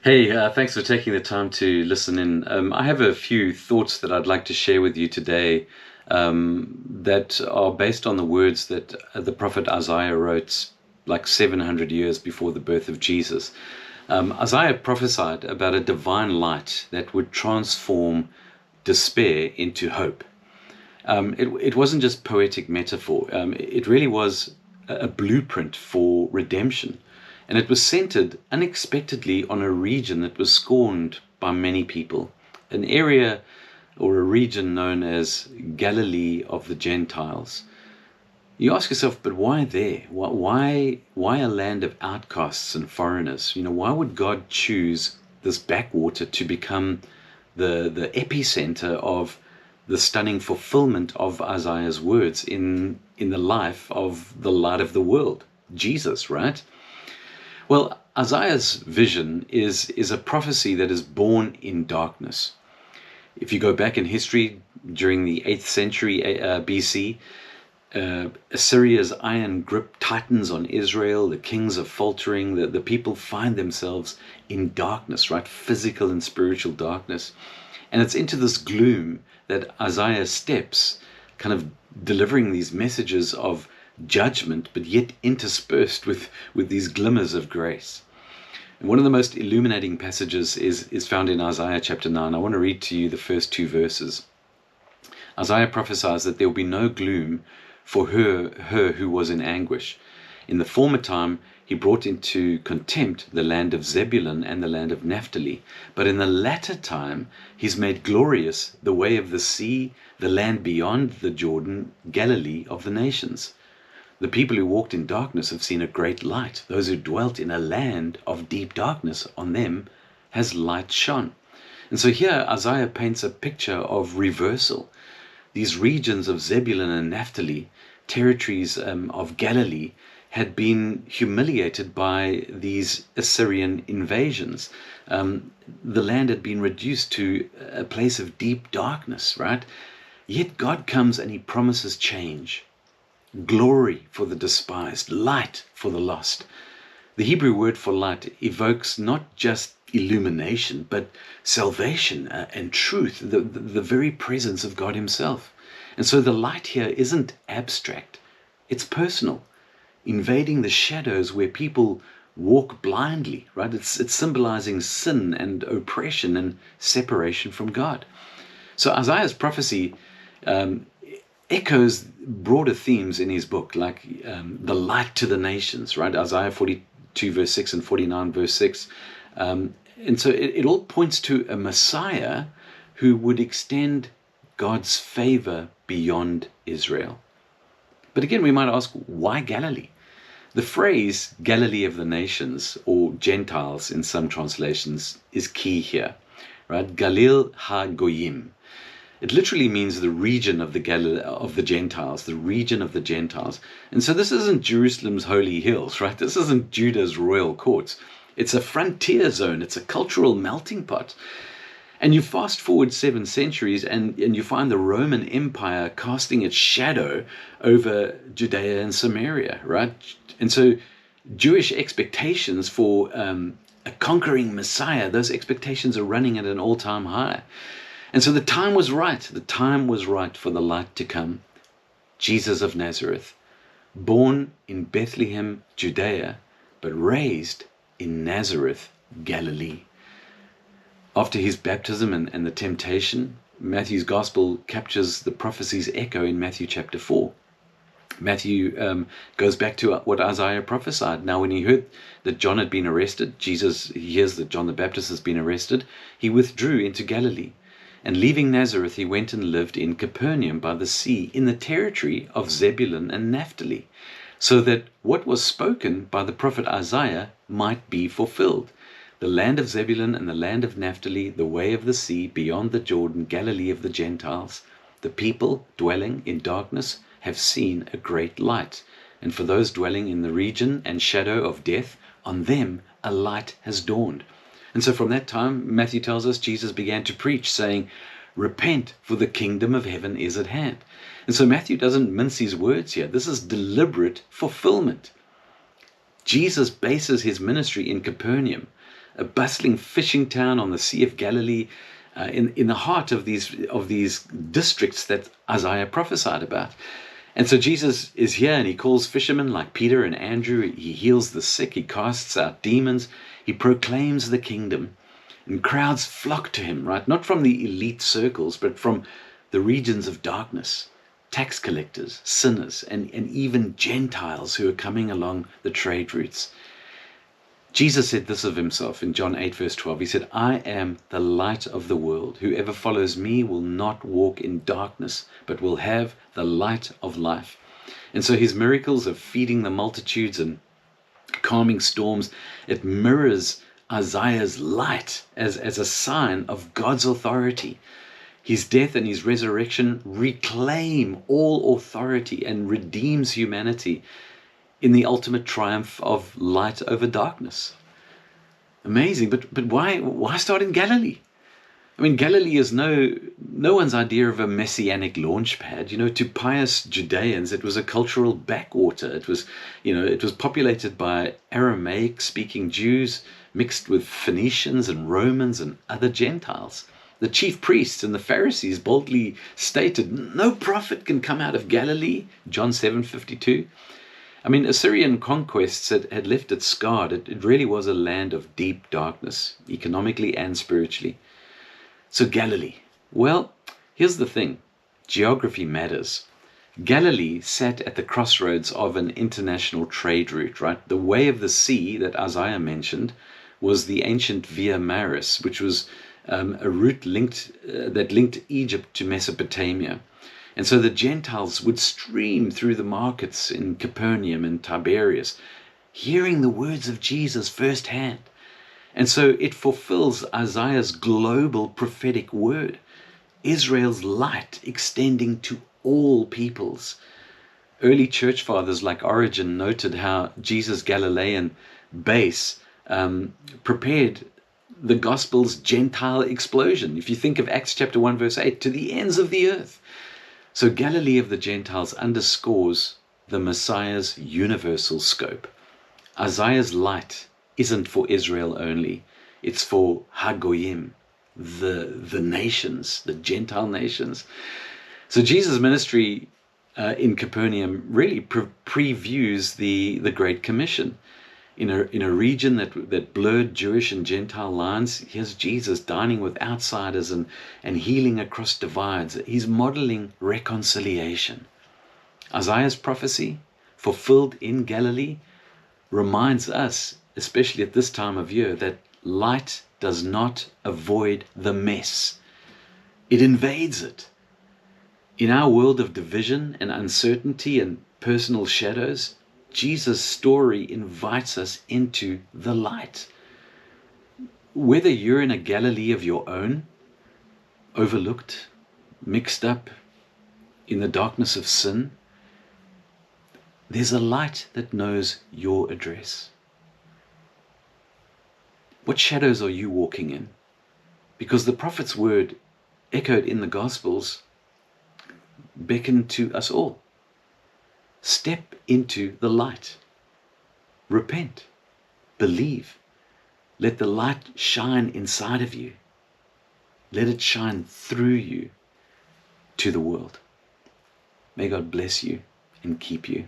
Hey, thanks for taking the time to listen in. I have a few thoughts that I'd like to share with you today that are based on the words that the prophet Isaiah wrote like 700 years before the birth of Jesus. Isaiah prophesied about a divine light that would transform despair into hope. It wasn't just poetic metaphor, it really was a blueprint for redemption. And it was centered unexpectedly on a region that was scorned by many people, an area or a region known as Galilee of the Gentiles. You ask yourself, but why there? Why a land of outcasts and foreigners? Why would God choose this backwater to become the epicenter of the stunning fulfillment of Isaiah's words in the life of the light of the world, Jesus, right? Well, Isaiah's vision is a prophecy that is born in darkness. If you go back in history, during the 8th century BC, Assyria's iron grip tightens on Israel, the kings are faltering, the people find themselves in darkness, right? Physical and spiritual darkness. And it's into this gloom that Isaiah steps, kind of delivering these messages of judgment, but yet interspersed with these glimmers of grace. And one of the most illuminating passages is found in Isaiah chapter 9. I want to read to you the first two verses. Isaiah prophesies that there will be no gloom for her who was in anguish. In the former time, he brought into contempt the land of Zebulun and the land of Naphtali. But in the latter time, he's made glorious the way of the sea, the land beyond the Jordan, Galilee of the nations. The people who walked in darkness have seen a great light. Those who dwelt in a land of deep darkness, on them has light shone. And so here Isaiah paints a picture of reversal. These regions of Zebulun and Naphtali, territories of Galilee, had been humiliated by these Assyrian invasions. The land had been reduced to a place of deep darkness, right? Yet God comes and he promises change. Glory for the despised, light for the lost. The Hebrew word for light evokes not just illumination, but salvation and truth, the very presence of God himself. And so the light here isn't abstract, it's personal, invading the shadows where people walk blindly, right? It's symbolizing sin and oppression and separation from God. So Isaiah's prophecy echoes broader themes in his book, like the light to the nations, right? Isaiah 42 verse 6 and 49 verse 6. And so it all points to a Messiah who would extend God's favor beyond Israel. But again, we might ask, why Galilee? The phrase Galilee of the nations, or Gentiles in some translations, is key here, right? Galil ha-goyim. It literally means the region of the Gentiles, the region of the Gentiles. And so this isn't Jerusalem's holy hills, right? This isn't Judah's royal courts. It's a frontier zone. It's a cultural melting pot. And you fast forward 7 centuries and you find the Roman Empire casting its shadow over Judea and Samaria, right? And so Jewish expectations for a conquering Messiah, those expectations are running at an all-time high. And so the time was right. The time was right for the light to come. Jesus of Nazareth, born in Bethlehem, Judea, but raised in Nazareth, Galilee. After his baptism and the temptation, Matthew's gospel captures the prophecy's echo in Matthew chapter 4. Matthew goes back to what Isaiah prophesied. Now, when he heard that John had been arrested, he hears that John the Baptist has been arrested, he withdrew into Galilee. And leaving Nazareth, he went and lived in Capernaum by the sea, in the territory of Zebulun and Naphtali, so that what was spoken by the prophet Isaiah might be fulfilled. The land of Zebulun and the land of Naphtali, the way of the sea, beyond the Jordan, Galilee of the Gentiles. The people dwelling in darkness have seen a great light. And for those dwelling in the region and shadow of death, on them a light has dawned. And so from that time, Matthew tells us, Jesus began to preach, saying, repent, for the kingdom of heaven is at hand. And so Matthew doesn't mince his words here. This is deliberate fulfillment. Jesus bases his ministry in Capernaum, a bustling fishing town on the Sea of Galilee, in the heart of these districts that Isaiah prophesied about. And so Jesus is here, and he calls fishermen like Peter and Andrew. He heals the sick. He casts out demons. He proclaims the kingdom. And crowds flock to him, right? Not from the elite circles, but from the regions of darkness. Tax collectors, sinners, and even Gentiles who are coming along the trade routes. Jesus said this of himself in John 8, verse 12. He said, "I am the light of the world. Whoever follows me will not walk in darkness, but will have the light of life." And so his miracles of feeding the multitudes and calming storms, it mirrors Isaiah's light as a sign of God's authority. His death and his resurrection reclaim all authority and redeems humanity in the ultimate triumph of light over darkness. Amazing, but why start in Galilee? I mean, Galilee is no one's idea of a messianic launch pad. To pious Judeans, it was a cultural backwater. It was populated by Aramaic-speaking Jews mixed with Phoenicians and Romans and other Gentiles. The chief priests and the Pharisees boldly stated, "No prophet can come out of Galilee," John 7:52. I mean, Assyrian conquests had left it scarred. It really was a land of deep darkness, economically and spiritually. So Galilee. Well, here's the thing. Geography matters. Galilee sat at the crossroads of an international trade route, right? The way of the sea that Isaiah mentioned was the ancient Via Maris, which was a route that linked Egypt to Mesopotamia. And so the Gentiles would stream through the markets in Capernaum and Tiberias, hearing the words of Jesus firsthand. And so it fulfills Isaiah's global prophetic word, Israel's light extending to all peoples. Early church fathers like Origen noted how Jesus' Galilean base prepared the gospel's Gentile explosion. If you think of Acts chapter 1, verse 8, to the ends of the earth. So Galilee of the Gentiles underscores the Messiah's universal scope. Isaiah's light isn't for Israel only. It's for Hagoyim, the nations, the Gentile nations. So Jesus' ministry in Capernaum really previews the Great Commission. In a region that blurred Jewish and Gentile lines, here's Jesus dining with outsiders and healing across divides. He's modeling reconciliation. Isaiah's prophecy, fulfilled in Galilee, reminds us, especially at this time of year, that light does not avoid the mess. It invades it. In our world of division and uncertainty and personal shadows, Jesus' story invites us into the light. Whether you're in a Galilee of your own, overlooked, mixed up in the darkness of sin, there's a light that knows your address. What shadows are you walking in? Because the prophet's word, echoed in the Gospels, beckoned to us all. Step into the light. Repent. Believe. Let the light shine inside of you. Let it shine through you to the world. May God bless you and keep you.